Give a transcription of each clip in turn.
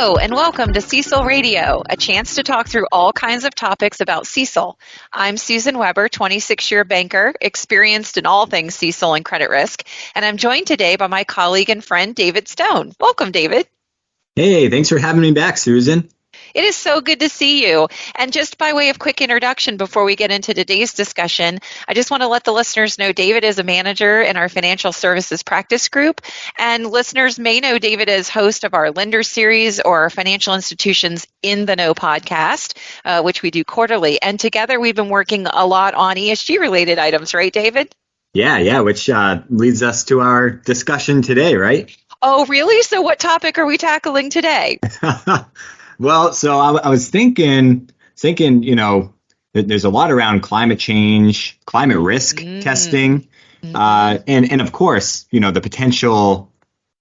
Hello, and welcome to CECL Radio, a chance to talk through all kinds of topics about CECL. I'm Susan Weber, 26-year banker, experienced in all things CECL and credit risk, and I'm joined today by my colleague and friend, David Stone. Welcome, David. Hey, thanks for having me back, Susan. It is so good to see you. And just by way of quick introduction before we get into today's discussion, I just want to let the listeners know David is a manager in our financial services practice group. And listeners may know David as host of our Lender Series or our Financial Institutions in the Know podcast, which we do quarterly. And together we've been working a lot on ESG related items, right, David? Yeah, which leads us to our discussion today, right? Oh, really? So what topic are we tackling today? Well, so I was thinking, there's a lot around climate change, climate risk testing, and of course, the potential,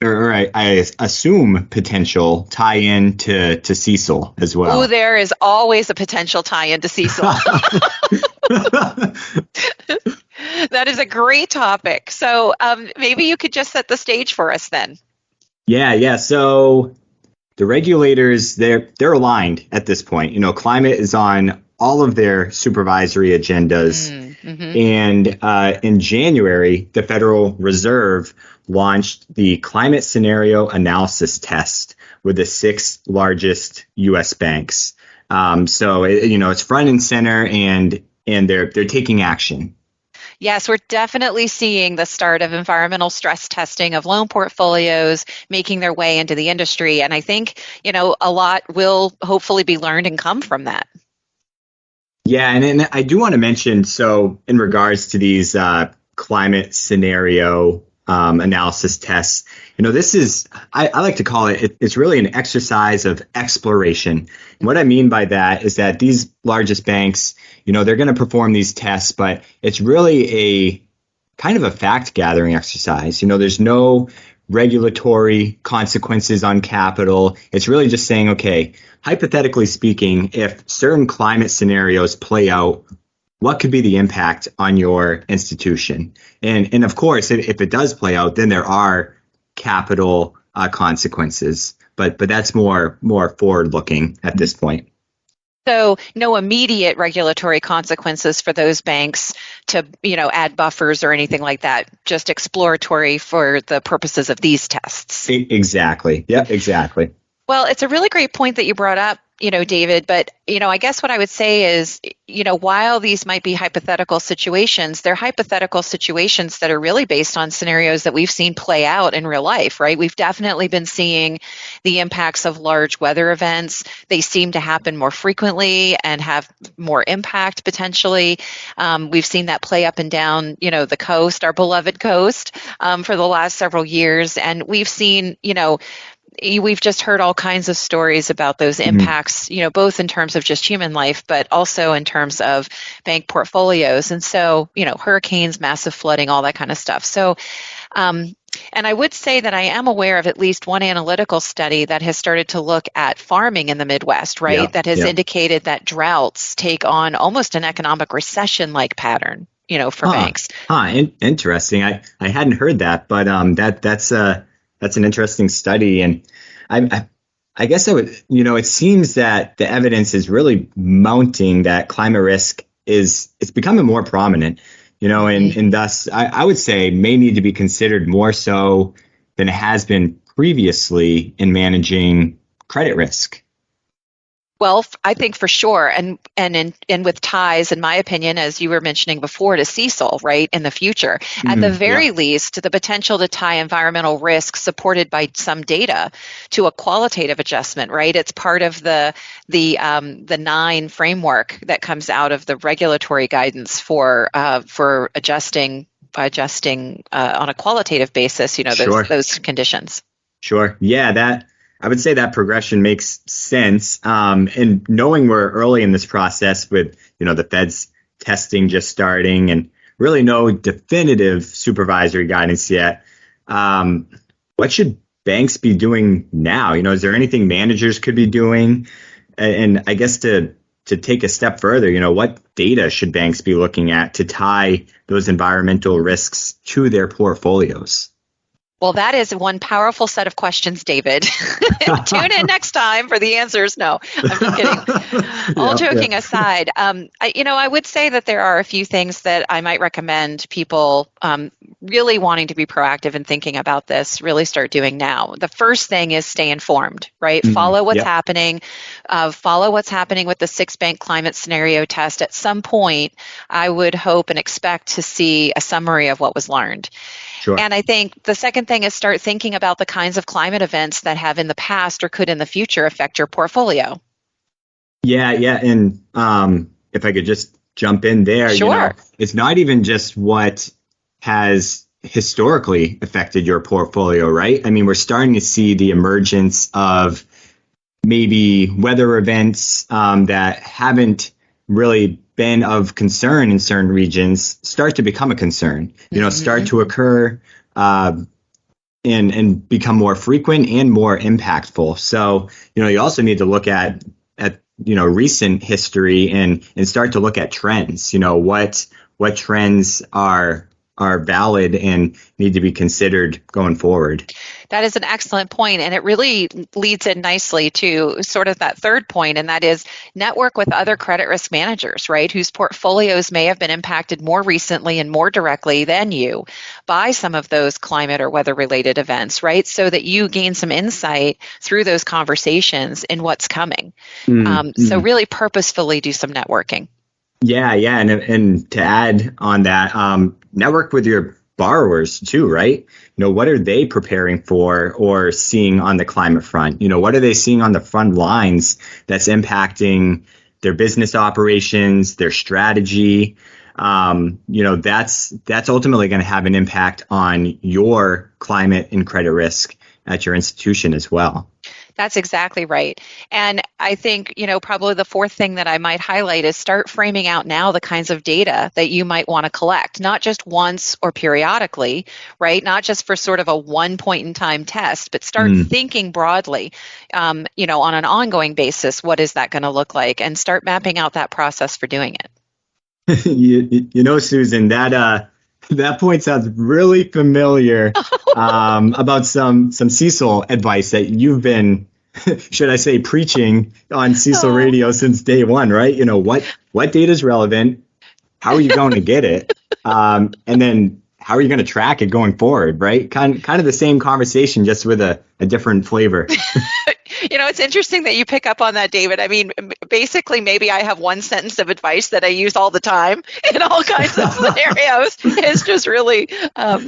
or I assume potential tie-in to CECL as well. Oh, there is always a potential tie-in to CECL. That is a great topic. So maybe you could just set the stage for us then. Yeah. So the regulators, they're aligned at this point. Climate is on all of their supervisory agendas. And in January, the Federal Reserve launched the climate scenario analysis test with the 6 largest U.S. banks. So it's front and center, and they're taking action. Yes, we're definitely seeing the start of environmental stress testing of loan portfolios making their way into the industry. And I think, a lot will hopefully be learned and come from that. Yeah, and I do want to mention, so in regards to these climate scenario analysis tests, this is, I like to call it's really an exercise of exploration. And what I mean by that is that these largest banks, they're going to perform these tests, but it's really a kind of a fact gathering exercise. There's no regulatory consequences on capital. It's really just saying, okay, hypothetically speaking, if certain climate scenarios play out, what could be the impact on your institution? And of course, if it does play out, then there are capital consequences. But that's more forward looking at this point. So no immediate regulatory consequences for those banks to, add buffers or anything like that, just exploratory for the purposes of these tests. Exactly. Yep, exactly. Well, it's a really great point that you brought up, David, but, I guess what I would say is, while these might be hypothetical situations, they're hypothetical situations that are really based on scenarios that we've seen play out in real life, right? We've definitely been seeing the impacts of large weather events. They seem to happen more frequently and have more impact potentially. We've seen that play up and down, the coast, our beloved coast, for the last several years. And we've seen, we've just heard all kinds of stories about those impacts, both in terms of just human life, but also in terms of bank portfolios. And so, hurricanes, massive flooding, all that kind of stuff. So, and I would say that I am aware of at least one analytical study that has started to look at farming in the Midwest, right? Yeah, that has indicated that droughts take on almost an economic recession-like pattern, for banks. Interesting. I hadn't heard that, but that's an interesting study. And I guess it seems that the evidence is really mounting that climate risk it's becoming more prominent, and thus I would say may need to be considered more so than it has been previously in managing credit risk. Well, I think for sure, and with ties, in my opinion, as you were mentioning before, to CECL, right, in the future. At the very least, the potential to tie environmental risk supported by some data to a qualitative adjustment, right? It's part of the 9 framework that comes out of the regulatory guidance for adjusting on a qualitative basis, those conditions. Sure. Yeah, I would say that progression makes sense. And knowing we're early in this process with, the Fed's testing just starting and really no definitive supervisory guidance yet, what should banks be doing now? Is there anything managers could be doing? And I guess to take a step further, what data should banks be looking at to tie those environmental risks to their portfolios? Well, that is one powerful set of questions, David. Tune in next time for the answers. No, I'm just kidding. All joking aside, I would say that there are a few things that I might recommend people really wanting to be proactive and thinking about this really start doing now. The first thing is stay informed, right? Follow what's happening. Follow what's happening with the 6-bank climate scenario test. At some point, I would hope and expect to see a summary of what was learned. Sure. And I think the second thing is start thinking about the kinds of climate events that have in the past or could in the future affect your portfolio. Yeah. And if I could just jump in there, sure. It's not even just what has historically affected your portfolio, right? I mean, we're starting to see the emergence of maybe weather events that haven't really been of concern in certain regions start to become a concern, start to occur and become more frequent and more impactful. So, you also need to look at recent history and start to look at trends, what trends are valid and need to be considered going forward. That is an excellent point, and it really leads in nicely to sort of that third point, and that is network with other credit risk managers, right, whose portfolios may have been impacted more recently and more directly than you by some of those climate or weather-related events, right, so that you gain some insight through those conversations in what's coming. So really purposefully do some networking. Yeah, and to add on that, network with your borrowers too, right? What are they preparing for or seeing on the climate front? What are they seeing on the front lines that's impacting their business operations, their strategy? That's ultimately going to have an impact on your climate and credit risk at your institution as well. That's exactly right. And I think, probably the fourth thing that I might highlight is start framing out now the kinds of data that you might want to collect, not just once or periodically, right? Not just for sort of a one point in time test, but start thinking broadly, on an ongoing basis, what is that going to look like? And start mapping out that process for doing it. Susan, that point sounds really familiar about some CECL advice that you've been, should I say, preaching on CECL Radio since day one, right? What data is relevant? How are you going to get it? And then how are you going to track it going forward, right? Kind of the same conversation, just with a different flavor. It's interesting that you pick up on that, David. I mean, basically, maybe I have one sentence of advice that I use all the time in all kinds of scenarios. It's just really,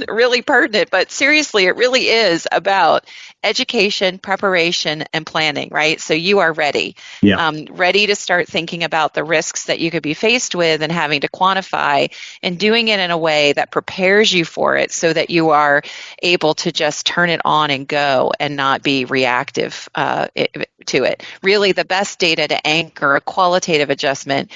really pertinent. But seriously, it really is about education, preparation, and planning, right? So you are ready, ready to start thinking about the risks that you could be faced with and having to quantify, and doing it in a way that prepares you for it so that you are able to just turn it on and go and not be reactive to it. Really, the best data to anchor a qualitative adjustment,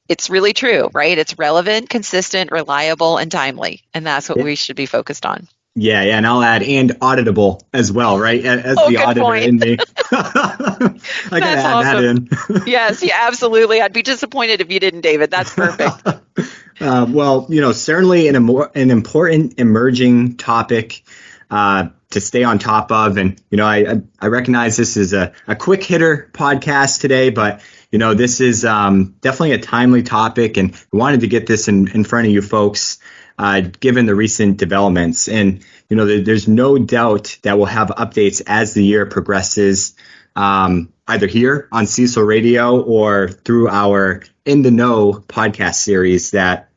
it's really true, right? It's relevant, consistent, reliable, and timely. And that's what we should be focused on. Yeah, and I'll add, and auditable as well, right? As the auditor point. In me. I gotta add that in. Yes, yeah, absolutely. I'd be disappointed if you didn't, David. That's perfect. Certainly an important emerging topic to stay on top of. And, I recognize this is a quick hitter podcast today, but, this is definitely a timely topic, and we wanted to get this in front of you folks, given the recent developments. And, there's no doubt that we'll have updates as the year progresses, either here on CECL Radio or through our In the Know podcast series that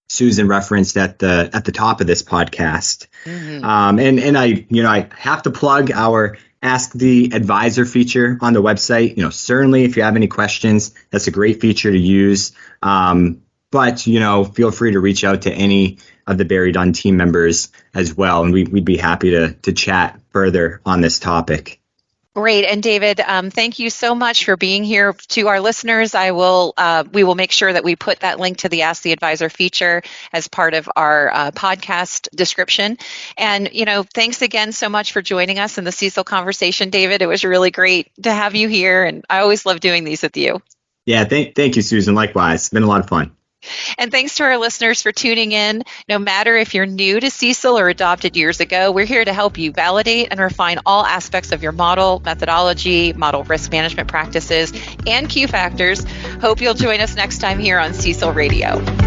Susan referenced at the top of this podcast. And I have to plug our Ask the Advisor feature on the website. Certainly if you have any questions, that's a great feature to use. But, feel free to reach out to any of the Barry Dunn team members as well. And we'd be happy to chat further on this topic. Great. And David, thank you so much for being here. To our listeners, we will make sure that we put that link to the Ask the Advisor feature as part of our podcast description. And, thanks again so much for joining us in the CECL conversation, David. It was really great to have you here. And I always love doing these with you. Yeah, thank you, Susan. Likewise. It's been a lot of fun. And thanks to our listeners for tuning in. No matter if you're new to CECL or adopted years ago, we're here to help you validate and refine all aspects of your model, methodology, model risk management practices, and Q factors. Hope you'll join us next time here on CECL Radio.